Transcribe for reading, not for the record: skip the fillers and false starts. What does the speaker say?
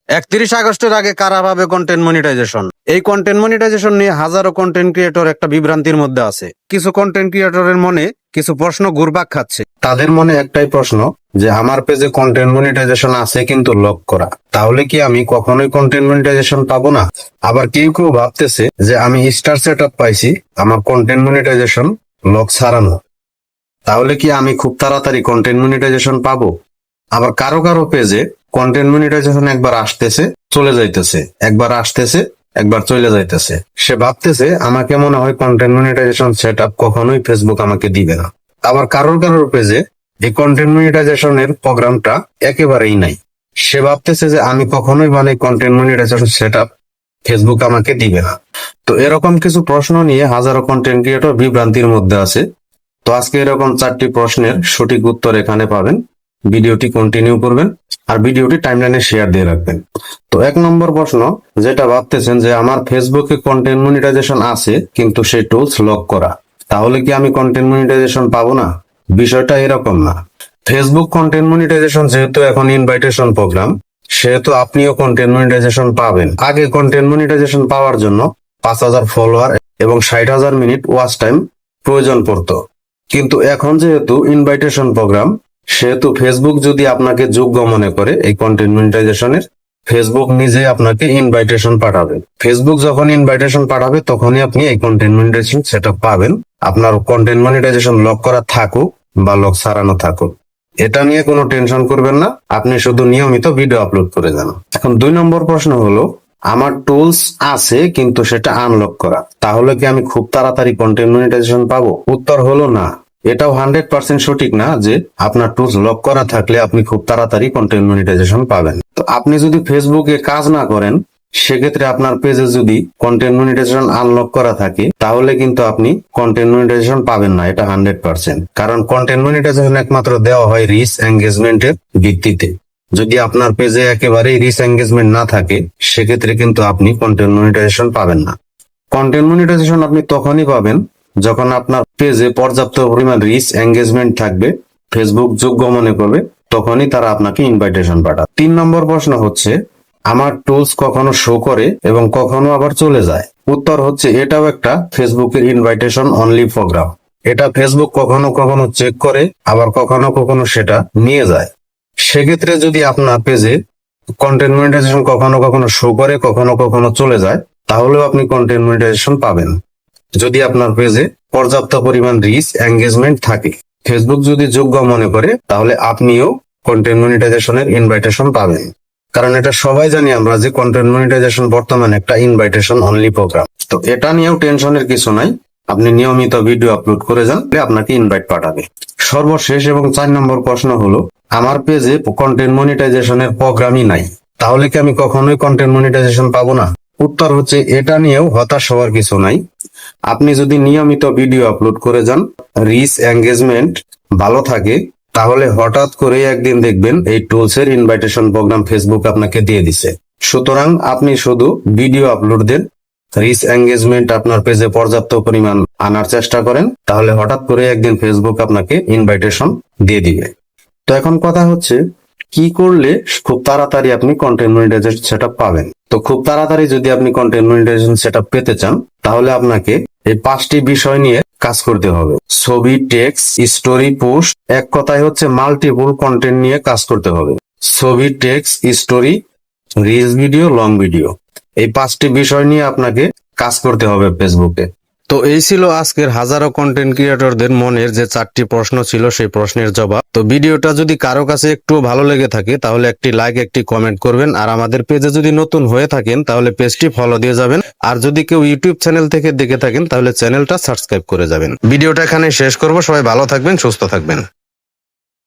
31 আগস্টের আগে কারা পাবে কন্টেন্ট মনিটাইজেশন? এই কন্টেন্ট মনিটাইজেশন নিয়ে হাজারো কন্টেন্ট ক্রিয়েটর একটা বিভ্রান্তির মধ্যে আছে। কিছু কন্টেন্ট ক্রিয়েটরের মনে কিছু প্রশ্ন ঘুরপাক খাচ্ছে। তাদের মনে একটাই প্রশ্ন যে আমার পেজে কন্টেন্ট মনিটাইজেশন আছে কিন্তু লক করা, তাহলে কি আমি কখনোই কন্টেন্ট মনিটাইজেশন পাবো না? আবার কেউ কেউ ভাবতেছে যে আমি স্টার সেটআপ পাইছি, আমার কন্টেন্ট মনিটাইজেশন লক ছাড়ানো, তাহলে কি আমি খুব তাড়াতাড়ি কন্টেন্ট মনিটাইজেশন পাবো? আবার কারো কারো পেজে কন্টেন্ট মনিটাইজেশন একবার আসতেছে চলে যাইতেছে, একবার আসতেছে একবার চলে যাইতেছে। সে ভাবতেছে আমাকে মনে হয় কন্টেন্ট মনিটাইজেশন সেটআপ কখনোই ফেসবুক আমাকে দিবে না। আবার কারোর কারোর পেজে এই কন্টেন্ট মনিটাইজেশনের প্রোগ্রামটা একেবারেই নাই। সে ভাবতেছে যে আমি কখনোই কন্টেন্ট মনিটাইজেশন সেটআপ ফেসবুক আমাকে দিবে না। তো এরকম কিছু প্রশ্ন নিয়ে হাজারো কন্টেন্ট ক্রিয়েটর বিভ্রান্তির মধ্যে আছে। তো আজকে এরকম 4টি প্রশ্নের সঠিক উত্তর এখানে পাবেন। ভিডিওটি কন্টিনিউ করবেন আর ভিডিওটি টাইমলাইনে শেয়ার দিয়ে রাখবেন। তো 1 নম্বর প্রশ্ন, যেটা ভাবতেছেন যে আমার ফেসবুকে কন্টেন্ট মনিটাইজেশন আছে কিন্তু সেই টুলস লক করা, তাহলে কি আমি কন্টেন্ট মনিটাইজেশন পাবো না? বিষয়টা এরকম না। ফেসবুক কন্টেন্ট মনিটাইজেশন যেহেতু এখন ইনভাইটেশন প্রোগ্রাম, সেহেতু আপনিও কন্টেন্ট মনিটাইজেশন পাবেন। আগে কন্টেন্ট মনিটাইজেশন পাওয়ার জন্য 5000 ফলোয়ার এবং 60,000 মিনিট ওয়াচ টাইম প্রয়োজন পড়তো, কিন্তু এখন যেহেতু ইনভাইটেশন প্রোগ্রাম, সেহেতু ফেসবুক যদি আপনাকে যোগ্য মনে করে এই কন্টেন্ট মনিটাইজেশনের, ফেসবুক নিজে আপনাকে ইনভাইটেশন পাঠাবে। ফেসবুক যখন ইনভাইটেশন পাঠাবে তখনই আপনি এই কন্টেন্ট মনিটাইজেশন সেটআপ পাবেন, আপনার কন্টেন্ট মনিটাইজেশন লক করা থাকুক বা লক ছাড়ানো থাকুক। এটা নিয়ে কোনো টেনশন করবেন না, আপনি শুধু নিয়মিত ভিডিও আপলোড করে যান। এখন 2 নম্বর প্রশ্ন হলো, আমার টুলস আছে কিন্তু সেটা আনলক করা, তাহলে কি আমি খুব তাড়াতাড়ি কন্টেন্ট মনিটাইজেশন পাবো? উত্তর হলো না। এটাও 100% সঠিক না যে আপনার টুলস লক করা থাকলে আপনি খুব তাড়াতাড়ি কন্টেন্ট মনিটাইজেশন পাবেন। তো আপনি যদি ফেসবুকে কাজ না করেন, সেক্ষেত্রে আপনার পেজে যদি কন্টেন্ট মনিটাইজেশন আনলক করা থাকে, তাহলে কিন্তু আপনি কন্টেন্ট মনিটাইজেশন পাবেন না, এটা 100%। কারণ কন্টেন্ট মনিটাইজেশন একমাত্র দেওয়া হয় রিচ এঙ্গেজমেন্টের ভিত্তিতে। যদি আপনার পেজে একেবারেই রিচ এঙ্গেজমেন্ট না থাকে, সেক্ষেত্রে কিন্তু আপনি কন্টেন্ট মনিটাইজেশন পাবেন না। কন্টেন্ট মনিটাইজেশন আপনি তখনই পাবেন যখন আপনার পেজে পর্যাপ্ত পরিমাণ রিচ এঙ্গেজমেন্ট থাকবে, ফেসবুক যোগ্য মনে করবে, তখনই তারা আপনাকে ইনভাইটেশন পাঠাবে। 3 নম্বর প্রশ্ন হচ্ছে, আমার টুলস কখনো শো করে এবং কখনো আবার চলে যায়। উত্তর হচ্ছে, এটাও একটা ফেসবুকের ইনভাইটেশন অনলি প্রোগ্রাম। এটা ফেসবুক কখনো কখনো চেক করে, আবার কখনো কখনো সেটা নিয়ে যায়। সেক্ষেত্রে যদি আপনার পেজে কন্টেন্ট মনিটাইজেশন কখনো কখনো শো করে, কখনো কখনো চলে যায়, তাহলেও আপনি কন্টেন্ট মনিটাইজেশন পাবেন যদি আপনার পেজে পর্যাপ্ত পরিমাণ রিচ এঙ্গেজমেন্ট থাকে। ফেসবুক যদি যোগ্য মনে করে, তাহলে আপনিও কন্টেন্ট মনিটাইজেশনের ইনভাইটেশন পাবেন। কারণ এটা সবাই জানি আমরা যে কন্টেন্ট মনিটাইজেশন বর্তমানে একটা ইনভাইটেশন অনলি প্রোগ্রাম। তো এটা নিয়েও টেনশনের কিছু নাই, আপনি নিয়মিত ভিডিও আপলোড করে যান, আপনাকে ইনভাইট পাঠাবে। সর্বশেষ এবং 4 নম্বর প্রশ্ন হলো, আমার পেজে কন্টেন্ট মনিটাইজেশনের প্রোগ্রামই নাই, তাহলে কি আমি কখনোই কন্টেন্ট মনিটাইজেশন পাবো না? উত্তর হচ্ছে, এটা নিয়েও হতাশ হওয়ার কিছু নাই। আপনি যদি নিয়মিত ভিডিও আপলোড করে যান, রিচ এঙ্গেজমেন্ট ভালো থাকে, তাহলে হঠাৎ করে একদিন দেখবেন এই টুলসের ইনভাইটেশন প্রোগ্রাম ফেসবুক আপনাকে দিয়ে দিছে। সুতরাং আপনি শুধু ভিডিও আপলোড দেন, রিচ এঙ্গেজমেন্ট আপনার পেজে পর্যাপ্ত পরিমাণ আনার চেষ্টা করেন, তাহলে হঠাৎ করে একদিন ফেসবুক আপনাকে ইনভাইটেশন দিয়ে দিবে। তো এখন কথা হচ্ছে, কি করলে খুব তাড়াতাড়ি আপনি কন্টেন্ট মনিটাইজেশন সেটআপ পাবেন? তো খুব তাড়াতাড়ি যদি আপনি কন্টেন্ট মনিটাইজেশন সেটআপ পেতে চান, তাহলে আপনাকে এই 5টি বিষয় নিয়ে কাজ করতে হবে। ছবি, টেক্সট, স্টোরি, পোস্ট, এক কথায় হচ্ছে মাল্টিপল কন্টেন্ট নিয়ে কাজ করতে হবে। ছবি, text, story, reels video, long video, এই 5টি বিষয় নিয়ে আপনাকে কাজ করতে হবে ফেসবুকে। তো এই ছিল আজকের হাজারো কন্টেন্ট ক্রিয়েটরদের মনের যে 4টি প্রশ্ন ছিল, সেই প্রশ্নের জবাব। তো ভিডিওটা যদি কারো কাছে একটু ভালো লেগে থাকে, তাহলে একটি লাইক, একটি কমেন্ট করবেন। আর আমাদের পেজে যদি নতুন হয়ে থাকেন, তাহলে পেজটি ফলো দিয়ে যাবেন। আর যদি কেউ ইউটিউব চ্যানেল থেকে দেখে থাকেন, তাহলে চ্যানেলটা সাবস্ক্রাইব করে যাবেন। ভিডিওটা এখানে শেষ করব। সবাই ভালো থাকবেন, সুস্থ থাকবেন।